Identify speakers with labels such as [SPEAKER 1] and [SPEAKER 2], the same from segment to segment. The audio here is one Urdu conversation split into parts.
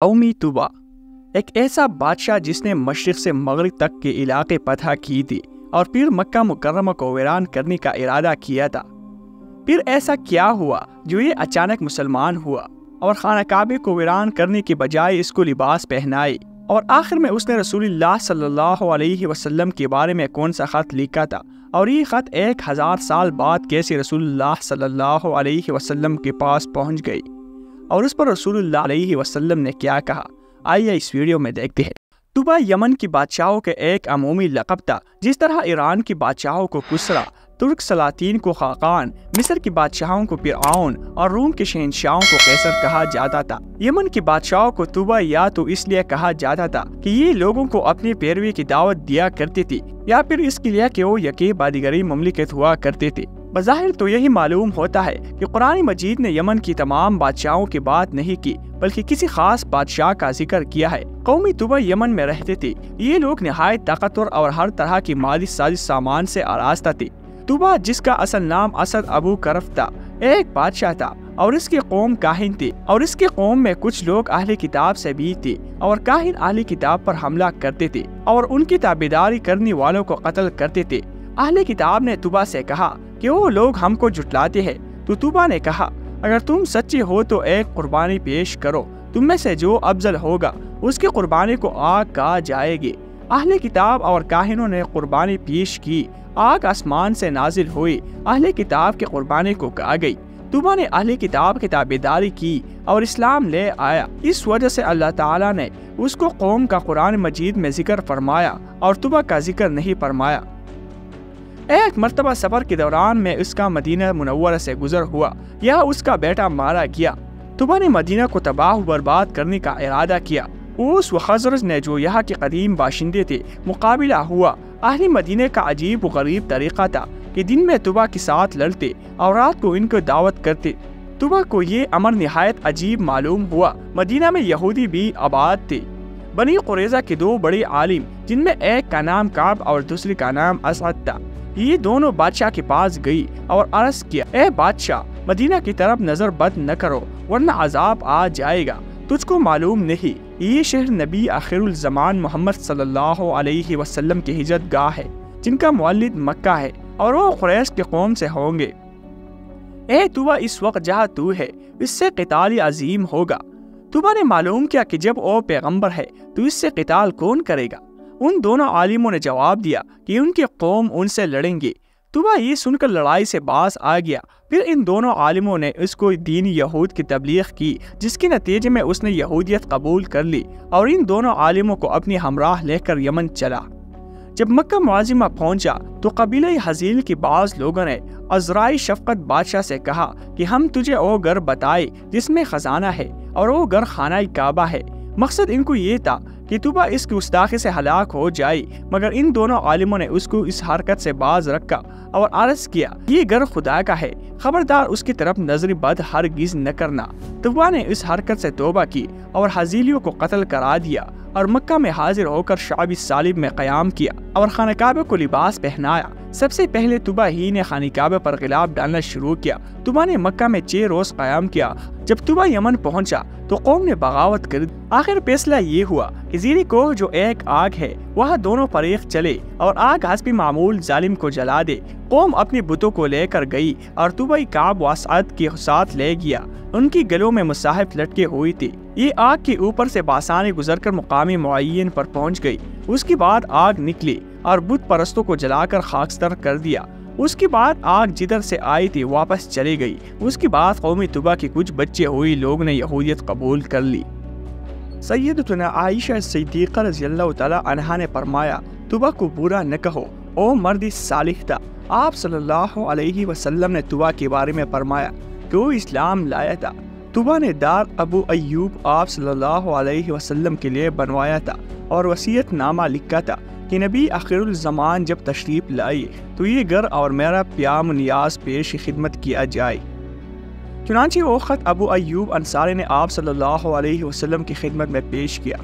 [SPEAKER 1] قومی طوبا ایک ایسا بادشاہ جس نے مشرق سے مغرب تک کے علاقے فتح کی تھی اور پھر مکہ مکرمہ کو ویران کرنے کا ارادہ کیا تھا۔ پھر ایسا کیا ہوا جو یہ اچانک مسلمان ہوا اور خانہ کعبے کو ویران کرنے کے بجائے اس کو لباس پہنائے، اور آخر میں اس نے رسول اللہ صلی اللہ علیہ وسلم کے بارے میں کون سا خط لکھا تھا، اور یہ خط 1000 سال بعد کیسے رسول اللہ صلی اللہ علیہ وسلم کے پاس پہنچ گئی، اور اس پر رسول اللہ علیہ وسلم نے کیا کہا، آئیے اس ویڈیو میں دیکھتے ہیں۔ طوبا یمن کی بادشاہوں کے ایک عمومی لقب تھا، جس طرح ایران کی بادشاہوں کو کسرا، ترک سلاطین کو خاقان، مصر کی بادشاہوں کو فرعون اور روم کے شہنشاہوں کو قیصر کہا جاتا تھا۔ یمن کی بادشاہوں کو طوبا یا تو اس لیے کہا جاتا تھا کہ یہ لوگوں کو اپنی پیروی کی دعوت دیا کرتی تھی، یا پھر اس کے لیے کہ وہ یکی بادیگری مملکت ہوا کرتے تھے۔ بظاہر تو یہی معلوم ہوتا ہے کہ قرآن مجید نے یمن کی تمام بادشاہوں کی بات نہیں کی، بلکہ کسی خاص بادشاہ کا ذکر کیا ہے۔ قومی طوبا یمن میں رہتے تھے۔ یہ لوگ نہایت طاقتور اور ہر طرح کی مالی سازش سامان سے آراستہ تھے۔ طوبا، جس کا اصل نام اسد ابو کرف تھا، ایک بادشاہ تھا، اور اس کی قوم کاہن تھی، اور اس کی قوم میں کچھ لوگ اہل کتاب سے بھی تھے، اور کاہن اہل کتاب پر حملہ کرتے تھے اور ان کی تابعداری کرنے والوں کو قتل کرتے تھے۔ اہل کتاب نے طوبا سے کہا کہ وہ لوگ ہم کو جھٹلاتے ہیں، تو طوبا نے کہا، اگر تم سچے ہو تو ایک قربانی پیش کرو، تم میں سے جو افضل ہوگا اس کی قربانی کو آگ کہا جائے گی۔ اہل کتاب اور کاہنوں نے قربانی پیش کی، آگ آسمان سے نازل ہوئی، اہل کتاب کی قربانی کو کہا گئی۔ طوبا نے اہل کتاب کی تابعداری کی اور اسلام لے آیا۔ اس وجہ سے اللہ تعالیٰ نے اس کو قوم کا قرآن مجید میں ذکر فرمایا اور طوبا کا ذکر نہیں فرمایا۔ ایک مرتبہ سفر کے دوران میں اس کا مدینہ منورہ سے گزر ہوا، یا اس کا بیٹا مارا گیا۔ طوبا نے مدینہ کو تباہ و برباد کرنے کا ارادہ کیا۔ اوس و خزرج نے، جو یہاں کے قدیم باشندے تھے، مقابلہ ہوا۔ اہل مدینہ کا عجیب و غریب طریقہ تھا کہ دن میں طوبا کے ساتھ لڑتے اور رات کو ان کو دعوت کرتے۔ طوبا کو یہ امر نہایت عجیب معلوم ہوا۔ مدینہ میں یہودی بھی آباد تھے۔ بنی قریظہ کے 2 بڑے عالم، جن میں ایک کا نام کعب اور دوسرے کا نام اسعد تھا، یہ دونوں بادشاہ کے پاس گئی اور عرض کیا، اے بادشاہ، مدینہ کی طرف نظر بد نہ کرو ورنہ عذاب آ جائے گا۔ تجھ کو معلوم نہیں، یہ شہر نبی آخر الزمان محمد صلی اللہ علیہ وسلم کی ہجرت گاہ ہے، جن کا مولد مکہ ہے، اور وہ قریش کے قوم سے ہوں گے۔ اے طوبا، اس وقت جہاں تو ہے اس سے قتال عظیم ہوگا۔ طوبا نے معلوم کیا کہ جب وہ پیغمبر ہے تو اس سے قتال کون کرے گا؟ ان دونوں عالموں نے جواب دیا کہ ان کی قوم ان سے لڑیں گے۔ طوبا یہ سن کر لڑائی سے باز آ گیا۔ پھر ان دونوں عالموں نے اس کو دین یہود کی تبلیغ کی، جس کے نتیجے میں اس نے یہودیت قبول کر لی، اور ان دونوں عالموں کو اپنی ہمراہ لے کر یمن چلا۔ جب مکہ معظمہ پہنچا تو قبیلہ حزیل کے بعض لوگوں نے عزرائے شفقت بادشاہ سے کہا کہ ہم تجھے وہ گھر بتائے جس میں خزانہ ہے، اور وہ گھر خانہ کعبہ ہے۔ مقصد ان کو یہ تھا کہ طوبا اس کی گستاخی سے ہلاک ہو جائے، مگر ان دونوں عالموں نے اس کو اس حرکت سے باز رکھا اور عرض کیا، یہ گھر خدا کا ہے، خبردار اس کی طرف نظر بد ہرگز نہ کرنا۔ طوبا نے اس حرکت سے توبہ کی اور حزیلیوں کو قتل کرا دیا، اور مکہ میں حاضر ہو کر شعب صلیب میں قیام کیا اور خانہ کعبہ کو لباس پہنایا۔ سب سے پہلے طوبا ہی نے خانہ کعبہ پر غلاف ڈالنا شروع کیا۔ طوبا نے مکہ میں 6 روز قیام کیا۔ جب طوبا یمن پہنچا تو قوم نے بغاوت کر دی۔ آخر فیصلہ یہ ہوا کہ زیر کوہ جو ایک آگ ہے، وہاں دونوں فریق چلے اور آگ حسب معمول ظالم کو جلا دے۔ قوم اپنی بتوں کو لے کر گئی اور طوبا کعب و اسعد کے ساتھ لے گیا۔ ان کی گلوں میں مصاحف لٹکے ہوئی تھی۔ یہ آگ کے اوپر سے بآسانی گزر کر مقامی معین پر پہنچ گئی۔ اس کے بعد آگ نکلی اور بت پرستوں کو جلا کر خاکستر کر دیا۔ اس کے بعد آگ جدھر سے آئی تھی واپس چلی گئی۔ اس کے بعد قومی طوبا کے کچھ بچے ہوئی لوگ نے یہودیت قبول کر لی۔ سیدتنا عائشہ صدیقہ رضی اللہ تعالیٰ عنہا نے فرمایا، طوبا کو برا نہ کہو، او مرد صالح تھا۔ آپ صلی اللہ علیہ وسلم نے طوبا کے بارے میں فرمایا کہ وہ اسلام لایا تھا۔ طوبا نے دار ابو ایوب آپ صلی اللہ علیہ وسلم کے لیے بنوایا تھا اور وصیت نامہ لکھا تھا کہ نبی آخر الزمان جب تشریف لائے تو یہ گھر اور میرا پیام نیاز پیش خدمت کیا جائے۔ چنانچہ وہ خط ابو ایوب انصاری نے آپ صلی اللہ علیہ وسلم کی خدمت میں پیش کیا۔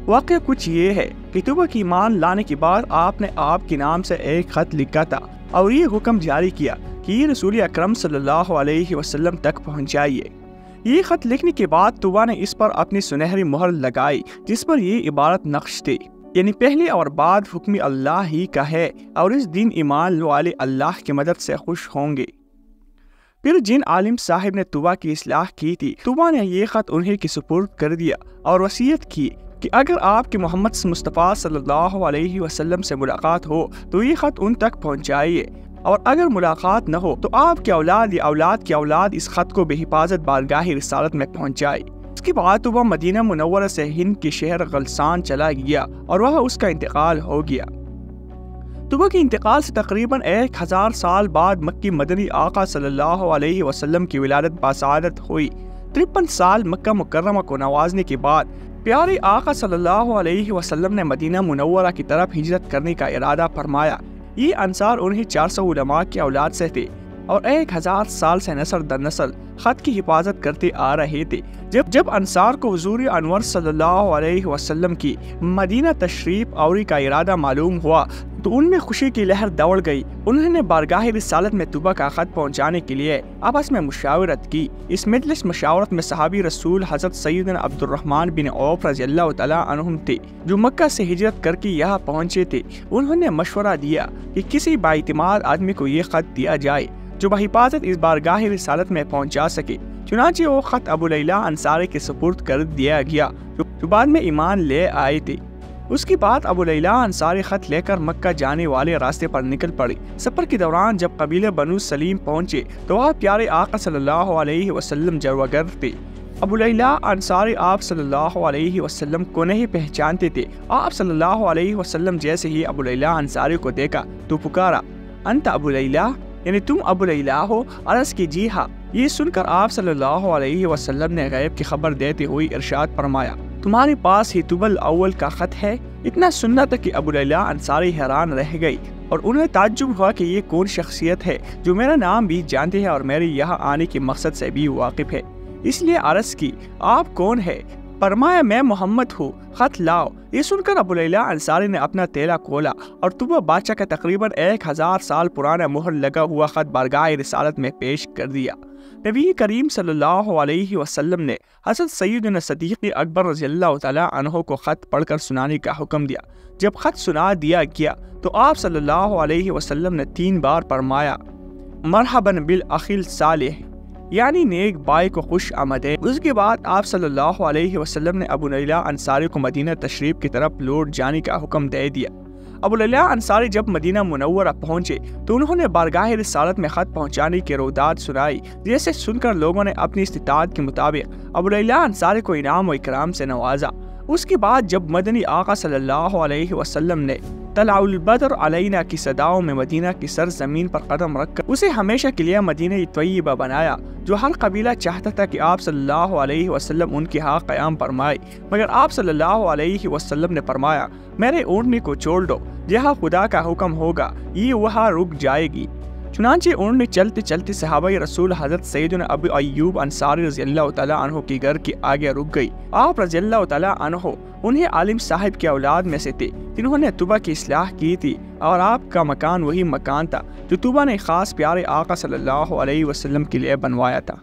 [SPEAKER 1] واقعہ کچھ یہ ہے کہ طوبا کی ایمان لانے کے بعد آپ نے آپ کے نام سے ایک خط لکھا تھا اور یہ حکم جاری کیا کہ یہ رسول اکرم صلی اللہ علیہ وسلم تک پہنچائیے۔ یہ خط لکھنے کے بعد طوبا نے اس پر اپنی سنہری مہر لگائی جس پر یہ عبارت نقش تھی، یعنی پہلے اور بعد حکم اللہ ہی کا ہے اور اس دن ایمان والے اللہ کی مدد سے خوش ہوں گے۔ پھر جن عالم صاحب نے طوبا کی اصلاح کی تھی، طوبا نے یہ خط انہیں کی سپرد کر دیا اور وصیت کی کہ اگر آپ کے محمد مصطفیٰ صلی اللہ علیہ وسلم سے ملاقات ہو تو یہ خط ان تک پہنچائیے، اور اگر ملاقات نہ ہو تو آپ کے اولاد یا اولاد کی اولاد اس خط کو بحفاظت بارگاہ رسالت میں پہنچائے۔ اس کے بعد طوبا مدینہ منورہ سے ہند کے شہر غلسان چلا گیا اور وہاں اس کا انتقال ہو گیا۔ طوبا کے انتقال سے تقریباً 1000 سال بعد مکی مدنی آقا صلی اللہ علیہ وسلم کی ولادت باسعادت ہوئی۔ 53 سال مکہ مکرمہ کو نوازنے کے بعد پیارے آقا صلی اللہ علیہ وسلم نے مدینہ منورہ کی طرف ہجرت کرنے کا ارادہ فرمایا۔ یہ انصار انہیں 400 علماء کی اولاد سے تھے اور 1000 سال سے نسل در نسل خط کی حفاظت کرتے آ رہے تھے۔ جب انصار کو حضور انور صلی اللہ علیہ وسلم کی مدینہ تشریف آوری کا ارادہ معلوم ہوا تو ان میں خوشی کی لہر دوڑ گئی۔ انہوں نے بارگاہ رسالت میں طوبا کا خط پہنچانے کے لیے آپس میں مشاورت کی۔ اس مجلس مشاورت میں صحابی رسول حضرت سیدنا عبد الرحمن بن عوف رضی اللہ تعالیٰ عنہم تھے جو مکہ سے ہجرت کر کے یہاں پہنچے تھے۔ انہوں نے مشورہ دیا کہ کسی بااعتماد آدمی کو یہ خط دیا جائے جو بحفاظت اس بارگاہ رسالت میں پہنچا سکے۔ چنانچہ وہ خط ابو لیلہ انصاری کے سپرد کر دیا گیا جو بعد میں ایمان لے آئے تھے۔ اس کے بعد ابو لیلہ انصاری خط لے کر مکہ جانے والے راستے پر نکل پڑے۔ سفر کے دوران جب قبیلہ بنو سلیم پہنچے تو وہاں پیارے آقا صلی اللہ علیہ وسلم جلوگر تھے۔ ابو لیلہ انصاری آپ صلی اللہ علیہ وسلم کو نہیں پہچانتے تھے۔ آپ صلی اللہ علیہ وسلم جیسے ہی ابو لیلہ انصاری کو دیکھا تو پکارا، انت ابو لیلہ، یعنی تم ابو لیلہ ہو؟ عرض کی جی ہاں۔ یہ سن کر آپ صلی اللہ علیہ وسلم نے غیب کی خبر دیتے ہوئے ارشاد فرمایا، تمہارے پاس ہی طوبا الاول کا خط ہے؟ اتنا سننا تک کہ ابو لیلہ انصاری حیران رہ گئی اور انہیں تعجب ہوا کہ یہ کون شخصیت ہے جو میرا نام بھی جانتے ہیں اور میرے یہاں آنے کے مقصد سے بھی واقف ہے۔ اس لیے عرض کی، آپ کون ہے؟ فرمایا، میں محمد ہوں، خط لاؤ۔ یہ سن کر ابو لیلہ انصاری نے اپنا تیلا کھولا اور طوبا بادشاہ کا تقریباً 1000 سال پرانا مہر لگا ہوا خط بارگاہ رسالت میں پیش کر دیا۔ نبی کریم صلی اللہ علیہ وسلم نے حضرت سیدنا صدیق اکبر رضی اللہ تعالیٰ عنہ کو خط پڑھ کر سنانے کا حکم دیا۔ جب خط سنا دیا گیا تو آپ صلی اللہ علیہ وسلم نے 3 بار فرمایا، مرحباً بالاخی الصالح، یعنی نیک بھائی کو خوش آمدید۔ اس کے بعد آپ صلی اللہ علیہ وسلم نے ابو لیلہ انصاری کو مدینہ تشریف کی طرف لوٹ جانے کا حکم دے دیا۔ ابو لیلہ انصاری جب مدینہ منورہ پہنچے تو انہوں نے بارگاہ رسالت میں خط پہنچانے کی روداد سنائی، جیسے سن کر لوگوں نے اپنی استطاعت کے مطابق ابو لیلہ انصاری کو انعام و اکرام سے نوازا۔ اس کے بعد جب مدنی آقا صلی اللہ علیہ وسلم نے طلع البدر علینا کی صداؤں میں مدینہ کی سرزمین پر قدم رکھ کر اسے ہمیشہ کے لیے مدینہ طیبہ بنایا، جو ہر قبیلہ چاہتا تھا کہ آپ صلی اللہ علیہ وسلم ان کے ہاں قیام فرمائے، مگر آپ صلی اللہ علیہ وسلم نے فرمایا، میرے اونٹنی کو چھوڑ دو، جہاں خدا کا حکم ہوگا یہ وہاں رک جائے گی۔ چنانچہ اونٹنی چلتے چلتے صحابہ رسول حضرت سیدنا ابو ایوب انصاری رضی اللہ تعالیٰ عنہ کے گھر کے آگے رک گئی۔ آپ رضی اللہ تعالیٰ عنہ انہیں عالم صاحب کی اولاد میں سے تھے جنہوں نے طوبا کی اصلاح کی تھی، اور آپ کا مکان وہی مکان تھا جو طوبا نے خاص پیارے آقا صلی اللہ علیہ وسلم کے لیے بنوایا تھا۔